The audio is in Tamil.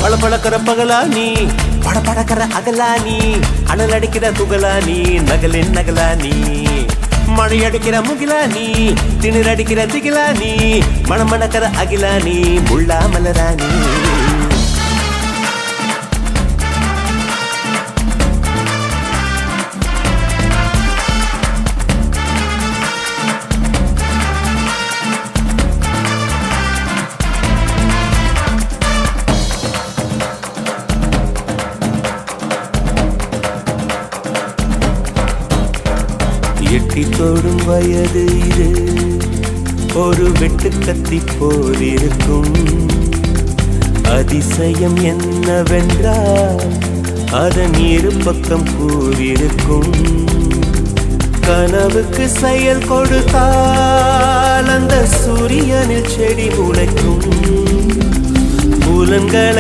பளபளக்கிற பகலா நீ படபடக்கிற அகலா நீ அனல் அடிக்கிற துகளா நீ நகலின் நகலா நீ மழை அடிக்கிற முகிலா நீ திணிர் அடிக்கிற திகிலா நீ மணமணக்கிற அகிலா நீ முள்ளா மலரா நீ எட்டி தொடும் வயது இது ஒரு வெட்டு கத்தி போல் இருக்கும் அதிசயம் என்னவென்றால் அதன் இரு பக்கம் கூறியிருக்கும் கனவுக்கு செயல் கொடுத்தால் அந்த சூரியனில் செடி முளைக்கும் புலன்களை